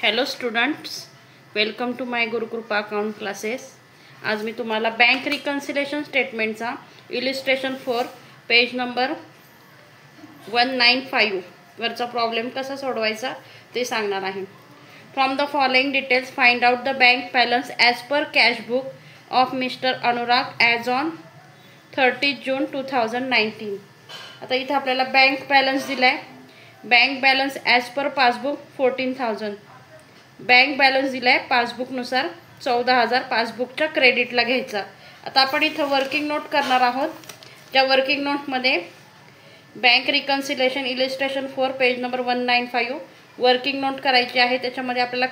Hello students, welcome to my Gurukrupa account classes. आज मी तुम्हाला बँक रिकन्सिलेशन स्टेटमेंटचा इलिस्ट्रेशन 4 पेज नंबर 195 वरचा प्रॉब्लेम कसा सोडवायचा ते सांगणार आहे। From the following details find out the bank balance as per cash book of mister Anurag as on 30 June 2019। आता इथे आपल्याला बँक बॅलन्स दिलाय। Bank balance as per passbook 14,000। Bank balance दिलाय पासबुकनुसार 14,000 पासबुकच्या क्रेडिटला घ्यायचा। आता आपण इथं वर्किंग नोट करणार आहोत। त्या वर्किंग नोटमध्ये bank reconciliation illustration 4 page number 195 working note करायची आहे। त्याच्यामध्ये आपल्याला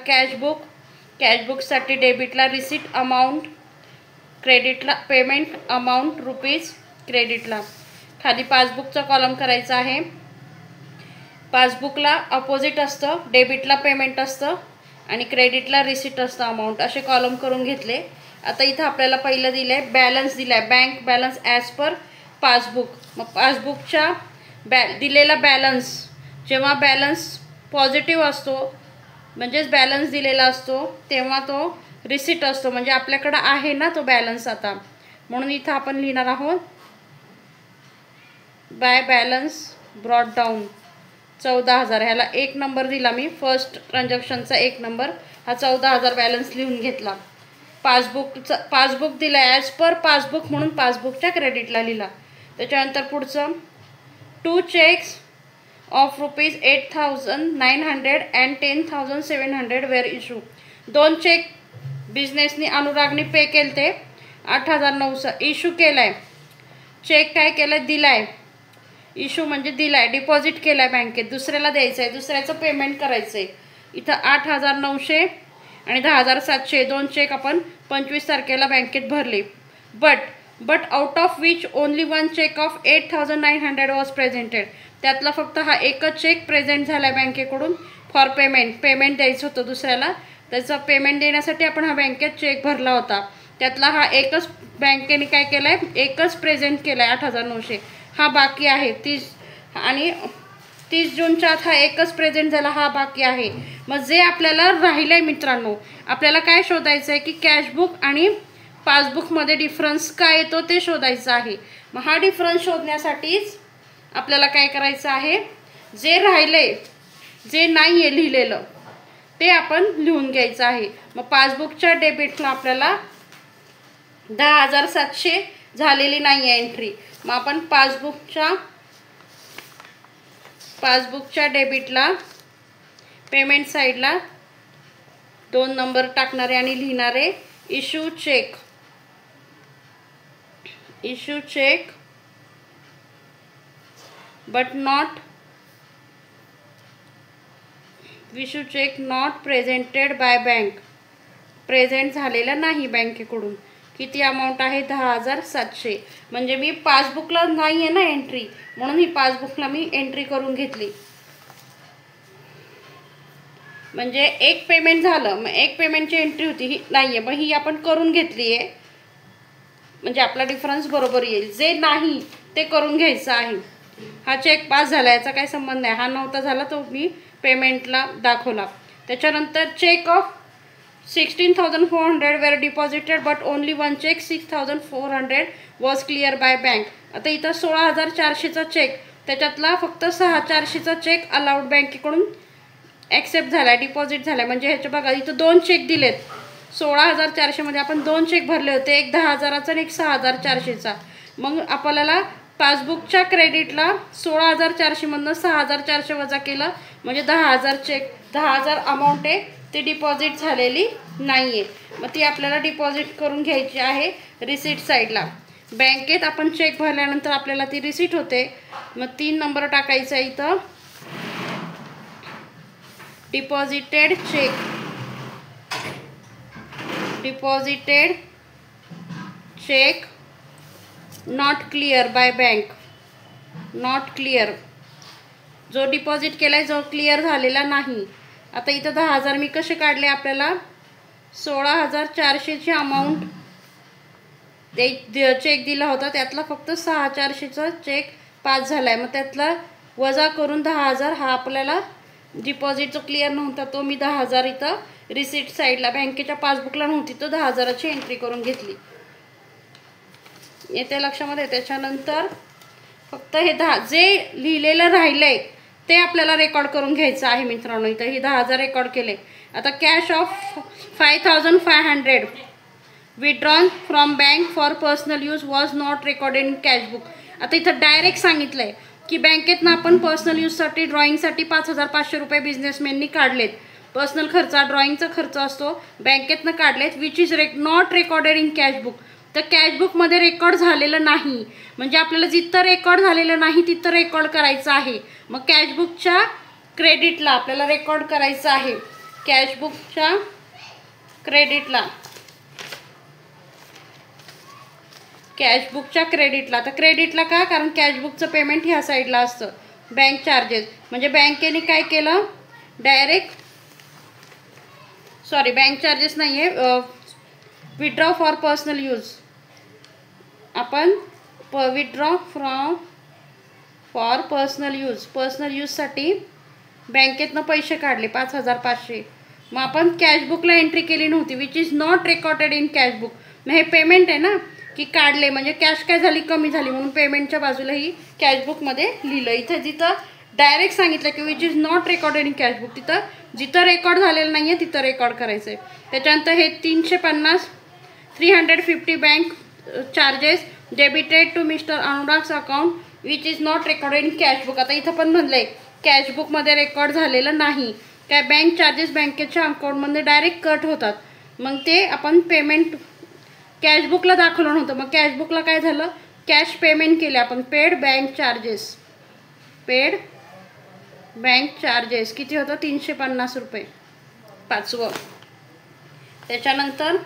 कॅश बुकसाठी डेबिटला रिसीट अमाउंट, क्रेडिटला पेमेंट अमाउंट रुपीज, क्रेडिटला खाली पासबुकचा कॉलम करायचा आहे। पासबुकला अपोजिट असतं, डेबिटला पेमेंट असतं आणि क्रेडिटला रिसीट असतं अमाउंट, असे कॉलम करून घेतले। आता इथं आपल्याला पहिलं दिलंय बॅलन्स दिलाय bank balance as per passbook. मग पासबुकच्या दिलेला बॅलन्स, जेव्हा बॅलन्स पॉझिटिव्ह असतो म्हणजेच बॅलन्स दिलेला असतो तेव्हा तो रिसीट असतो, म्हणजे आपल्याकडे आहे ना तो बॅलन्स आता, म्हणून इथं आपण लिहिणार आहोत बाय बॅलन्स ब्रॉट डाऊन 14,000। ह्याला 1 नंबर दिला मी, फर्स्ट ट्रान्झॅक्शनचा 1 नंबर, हा 14,000 बॅलन्स लिहून घेतला। पासबुक दिला ॲज पर पासबुक म्हणून पासबुकच्या क्रेडिटला लिहिला। त्याच्यानंतर पुढचं 2 cheques of rupees 8,900 and 10,700 were issue. 2 cheque बिझनेसनी अनुरागने पे केले ते 8,900 इशू केलाय। चेक काय केलाय, दिलाय। इशू म्हणजे दिलाय, डिपॉझिट केलाय बँकेत, दुसऱ्याला द्यायचं आहे, दुसऱ्याचं पेमेंट करायचं आहे। इथं 8,900 आणि 10,700 2 चेक आपण 25 तारखेला बँकेत भरले। But out of which only 1 cheque of 8,900 was presented. त्यातला फक्त हा एकच चेक प्रेझेंट झाला बँकेकडून फॉर पेमेंट द्यायचं होतं दुसऱ्याला, त्याचं पेमेंट देण्यासाठी आपण हा बँकेत चेक भरला होता। त्यातला हा एकच बँकेने काय केलाय, एकच प्रेझेंट केलाय 8,900, हा बाकी आहे 30 जूनच्या आत हा एकच प्रेझेंट झाला, हा बाकी आहे। मग जे आपल्याला राहिलंय मित्रांनो, आपल्याला काय शोधायचं आहे की कॅशबुक आणि पासबुकमध्ये डिफरन्स काय येतो ते शोधायचं आहे। मग हा डिफरन्स शोधण्यासाठीच आपल्याला काय करायचं आहे, जे राहिलंय, जे नाही आहे लिहिलेलं ते आपण लिहून घ्यायचं आहे। मग पासबुकच्या डेबिटला आपल्याला 10,700 झालेली नाही आहे एंट्री, मग आपण पासबुकच्या डेबिटला पेमेंट साईडला 2 नंबर टाकणारे आणि लिहिणारे issue cheque but not presented by bank. Present झालेला नाही बँकेकडून। किती अमाऊंट आहे, 10,700। म्हणजे मी पासबुकला नाही आहे ना एंट्री, म्हणून ही पासबुकला मी एंट्री करून घेतली। म्हणजे एक पेमेंट झालं, मग एक पेमेंटची एंट्री होती, ही नाही आहे, मग ही आपण करून घेतली आहे, म्हणजे आपला डिफरन्स बरोबर येईल। जे नाही ते करून घ्यायचं आहे। हा चेक पास झाला, याचा काही संबंध नाही, हा नव्हता झाला तो मी पेमेंटला दाखवला। त्याच्यानंतर cheque of 16,400 were deposited but only 1 cheque 6,400 was clear by bank. आता इथं 16,400चा चेक, त्याच्यातला फक्त 6,400चा चेक अलाउड बँकेकडून ॲक्सेप्ट झाला, डिपॉझिट झाला। म्हणजे ह्याच्या बघा इथं 2 चेक दिलेत, 16,400 मध्ये आपण 2 चेक भरले होते, एक 10,000चा आणि एक 6,400चा। मग आपल्याला पासबुकच्या क्रेडिटला 16,400 मधनं 6,400 वजा केलं, म्हणजे 10,000 अमाऊंट आहे ती डिपॉझिट झालेली नाही आहे। मग ती आपल्याला डिपॉझिट करून घ्यायची आहे रिसीट साईडला। बँकेत आपण चेक भरल्यानंतर आपल्याला ती रिसीट होते, मग 3 नंबर टाकायचा इथं deposited cheque not clear by bank. Not clear, जो डिपॉझिट केलाय जो क्लिअर झालेला नाही। आता इथं 10,000 मी कसे काढले, आपल्याला 16,400ची अमाऊंट चेक दिला होता, त्यातला फक्त 6,400चा चेक पास झालाय, मग त्यातला वजा करून 10,000 हा आपल्याला डिपॉझिट जो क्लिअर नव्हता तो मी 10,000 इथं रिसिट साईडला बँकेच्या पासबुकला नव्हती, तो 10,000ची एंट्री करून घेतली. येते लक्षामध्ये. त्याच्यानंतर फक्त हे जे लिहिलेलं राहिलंय ते आपल्याला रेकॉर्ड करून घ्यायचं आहे मित्रांनो. इथं ही 10,000 रेकॉर्ड केले. आता cash of 5,500 withdrawn from bank for personal use was not recorded in cashbook. आता इथं डायरेक्ट सांगितलंय की बँकेतनं आपण पर्सनल यूजसाठी ड्रॉइंगसाठी 5,500 रुपये बिझनेसमॅननी काढलेत. पर्सनल खर्च ड्रॉइंगचा खर्च असतो, बँकेतनं काढलेत, which is not recorded in cashbook. तर कॅशबुकमध्ये रेकॉर्ड झालेलं नाही, म्हणजे आपल्याला जिथं रेकॉर्ड झालेलं नाही तिथं रेकॉर्ड करायचं आहे. मग कॅशबुकच्या क्रेडिटला आपल्याला रेकॉर्ड करायचं आहे. कॅशबुकच्या क्रेडिटला तर क्रेडिटला का, कारण कॅशबुकचं पेमेंट ह्या साईडला असतं. बँक चार्जेस म्हणजे बँकेने काय केलं डायरेक्ट, सॉरी बँक चार्जेस नाही आहे, विड्रॉ फॉर पर्सनल यूज. आपण विड्रॉ फॉर पर्सनल यूजसाठी बँकेतनं पैसे काढले 5,500. मग आपण कॅशबुकला एंट्री केली नव्हती, which is not recorded in cashbook. मग हे पेमेंट आहे ना की काढले, म्हणजे कॅश काय झाली कमी झाली म्हणून पेमेंटच्या बाजूला ही कॅशबुकमध्ये लिहिलं. इथं जिथं डायरेक्ट सांगितलं की which is not recorded in cashbook, तिथं जिथं रेकॉर्ड झालेलं नाही आहे तिथं रेकॉर्ड करायचं आहे. त्याच्यानंतर हे 350 bank charges debited to mister Anurag's account which is not recorded in cashbook. आता इथं पण म्हणलं आहे कॅशबुकमध्ये रेकॉर्ड झालेलं नाही. काय बँक चार्जेस बँकेच्या अकाउंटमध्ये डायरेक्ट कट होतात, मग ते आपण पेमेंट कॅशबुकला दाखवलं नव्हतं. मग कॅशबुकला काय झालं, कॅश पेमेंट केले आपण, पेड बँक चार्जेस किती होतं 350 रुपये. 5वं. त्याच्यानंतर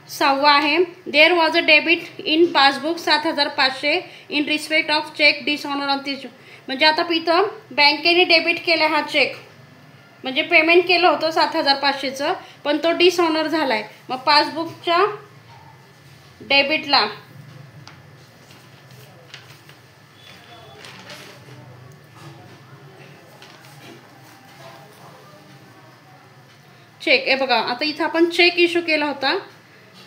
6वं आहे there was a debit in passbook 7,500 in respect of cheque dishonour on 30. म्हणजे आता इथं बँकेने डेबिट केला हा चेक, म्हणजे पेमेंट केलं होतं 7,500चं, पण तो डिसऑनर झाला आहे. मग पासबुकच्या डेबिटला चेक, हे बघा आता इथं आपण चेक इश्यू केला होता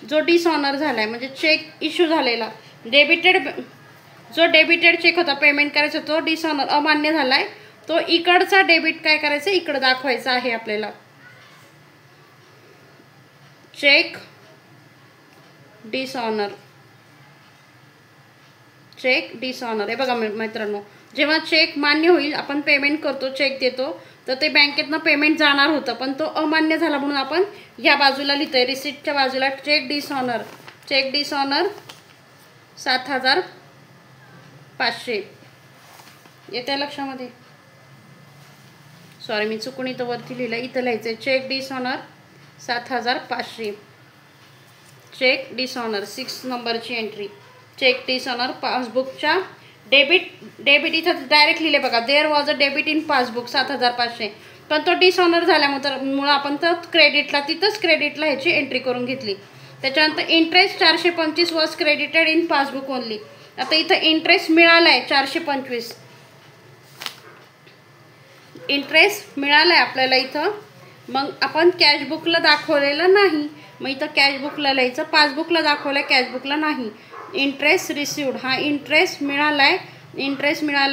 जो डिसऑनर झाला आहे, म्हणजे चेक इश्यू झालेला. जो डेबिटेड चेक होता पेमेंट करायचा तो डिसऑनर अमान्य झाला आहे, तो इकडचा डेबिट काय करायचं इकडं दाखवायचा आहे आपल्याला. चेक डिसऑनर हे बघा मित्रांनो, जेव्हा चेक मान्य होईल आपण पेमेंट करतो, चेक देतो, तर ते बँकेतनं पेमेंट जाणार होतं, पण तो अमान्य झाला म्हणून आपण या बाजूला लिहितोय रिसिप्टच्या बाजूला चेक डिसऑनर 7,500. येते लक्षामध्ये. सॉरी मी चुकून इथं वरती लिहिलं, इथं लिहायचं चेक डिसऑनर 7,500. चेक डिसऑनर 6 नंबरची एंट्री. चेक डिसऑनर पासबुकच्या डेबिट इथं डायरेक्ट लिहिले बघा, there was a debit in passbook 7,500, पण तो डिसऑनर झाल्यामुळे आपण तर तिथंच क्रेडिटला ह्याची एंट्री करून घेतली. त्याच्यानंतर interest 425 was credited in passbook only. आता इथं इंटरेस्ट मिळाला आहे 425, इंटरेस्ट मिळाला आहे आपल्याला इथं. मग आपण कॅशबुकला दाखवलेलं नाही, मग इथं कॅशबुकला लिहायचं, पासबुकला दाखवलं कॅशबुकला नाही. इंटरेस्ट रिसिव्ड, हा इंटरेस्ट मिळाला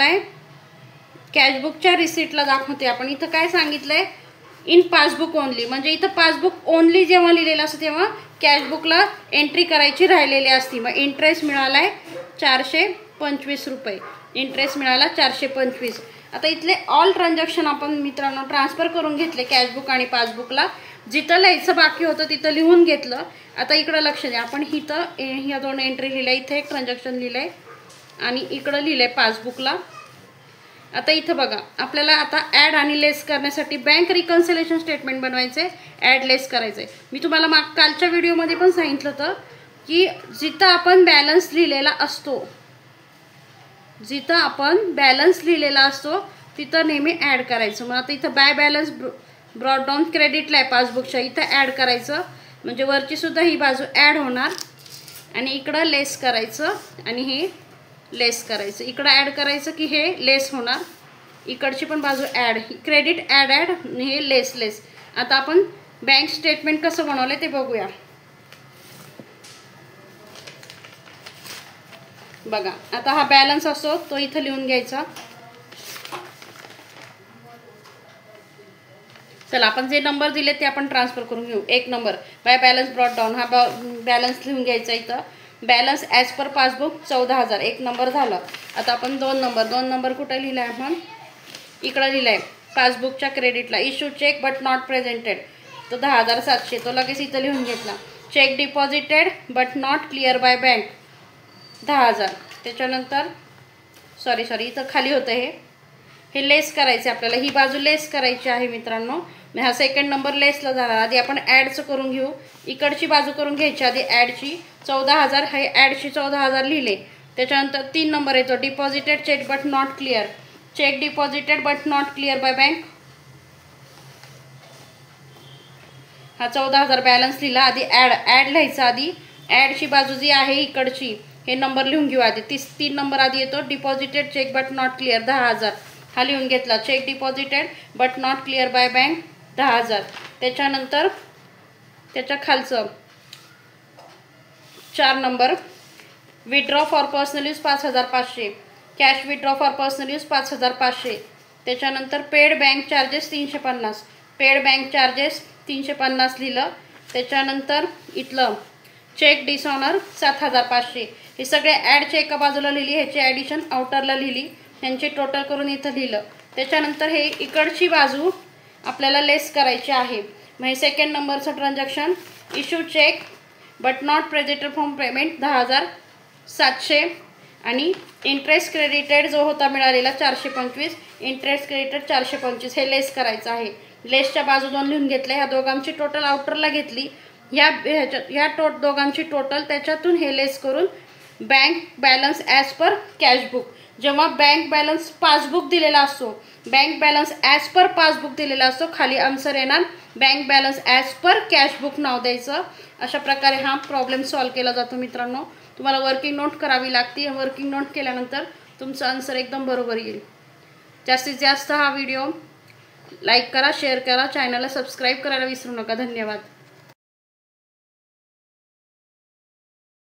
आहे कॅशबुकच्या रिसिटला दाखवते आपण. इथं काय सांगितलं आहे इन पासबुक ओनली, म्हणजे इथं पासबुक ओनली जेव्हा लिहिलेलं असतं तेव्हा कॅशबुकला एंट्री करायची राहिलेली असती. मग इंटरेस्ट मिळाला आहे 425 रुपये, इंटरेस्ट मिळाला 425. आता इथले ऑल ट्रान्झॅक्शन आपण मित्रांनो ट्रान्सफर करून घेतले कॅशबुक आणि पासबुकला. जिथं लिहायचं बाकी होतं तिथं लिहून घेतलं. आता इकडं लक्ष द्या, आपण इथं ह्या 2 एंट्री लिहिल्या, इथे एक ट्रान्झॅक्शन लिहिलं आहे आणि इकडं लिहिलं आहे पासबुकला. आता इथं बघा आपल्याला आता ॲड आणि लेस करण्यासाठी बँक रिकन्सिलेशन स्टेटमेंट बनवायचे, ॲड लेस करायचे. मी तुम्हाला कालच्या व्हिडिओमध्ये पण सांगितलं होतं की जिथं आपण बॅलन्स लिहिलेला असतो तिथं नेहमी ॲड करायचं. मग आता इथं बाय बॅलन्स ब्रॉड डाऊन क्रेडिटला आहे पासबुकच्या, इथं ॲड करायचं, म्हणजे वरची सुद्धा ही बाजू ॲड होणार आणि इकडं लेस करायचं आणि हे लेस करायचं. इकडं ॲड करायचं की हे लेस होणार इकडची पण बाजू ॲड, क्रेडिट ॲड ॲड, हे लेस लेस. आता आपण बँक स्टेटमेंट कसं बनवलं ते बघूया. बघा आता हा बॅलन्स असतो तो इथं लिहून घ्यायचा. चला आपण जे नंबर दिले ते आपण ट्रान्सफर करून घेऊ. 1 number by balance brought down, हा बॅलन्स लिहून घ्यायचा इथं. Balance as per passbook 14,000, 1 number झालं. आता आपण 2 नंबर कुठं लिहिला आहे आपण, इकडं लिहिला आहे पासबुकच्या क्रेडिटला. Issue cheque but not presented, तो 10,700, तो लगेच इथं लिहून घेतला. Cheque deposited but not clear by bank 10,000. त्याच्यानंतर सॉरी इथं खाली होतं हे लेस करायचे आपल्याला, ही बाजू लेस करायची आहे मित्रांनो. हा सेकंड नंबर लेसला झाला. आधी आपण ॲडचं करून घेऊ. इकडची बाजू करून घ्यायची आधी ॲडची. 14,000 हे ॲडची 14,000 लिहिले. त्याच्यानंतर 3 नंबर येतो deposited cheque but not clear, cheque deposited but not clear by bank. हा 14,000 बॅलन्स लिहिला. आधी ॲड लिहायचा. आधी ॲडची बाजू जी आहे इकडची हे नंबर लिहून घेऊ आधी. 3 नंबर आधी येतो deposited cheque but not clear 10,000, हा लिहून घेतला. Cheque deposited but not clear by bank 10,000. त्याच्यानंतर त्याच्या खालचं 4 number withdraw for personal use 5,500, cash withdraw for personal use 5,500. त्याच्यानंतर paid bank charges 350, paid bank charges 350 लिहिलं. त्याच्यानंतर इथलं चेक डिसऑनर 7,500, हे सगळे ॲडचे एका बाजूला लिहिली, ह्याची ॲडिशन आउटरला लिहिली, त्यांचे टोटल करून इथं लिहिलं. त्याच्यानंतर हे इकडची बाजू आपल्याला लेस करायची आहे. मग हे सेकंड नंबरचं transaction issue cheque but not presented from payment 10,700 आणि इंटरेस्ट क्रेडिटेड जो होता मिळालेला 425, इंटरेस्ट क्रेडिटेड 425 हे लेस करायचं आहे. लेसच्या बाजू 2 लिहून घेतल्या. ह्या दोघांची टोटल आउटरला घेतली. ह्या दोघांची टोटल, त्याच्यातून हे लेस करून बँक बॅलन्स ॲज पर कॅशबुक. जेव्हा बँक बॅलन्स पासबुक दिलेला असतो, bank balance as per passbook दिलेला असतो, खाली आन्सर येणार बँक बॅलन्स ॲज पर कॅशबुक नाव द्यायचं. अशा प्रकारे हा प्रॉब्लेम सॉल्व केला जातो मित्रांनो. तुम्हाला वर्किंग नोट करावी लागते. वर्किंग नोट केल्यानंतर तुमचं आन्सर एकदम बरोबर येईल. जास्तीत जास्त हा व्हिडिओ लाईक करा, शेअर करा, चॅनलला सबस्क्राईब करायला विसरू नका. धन्यवाद.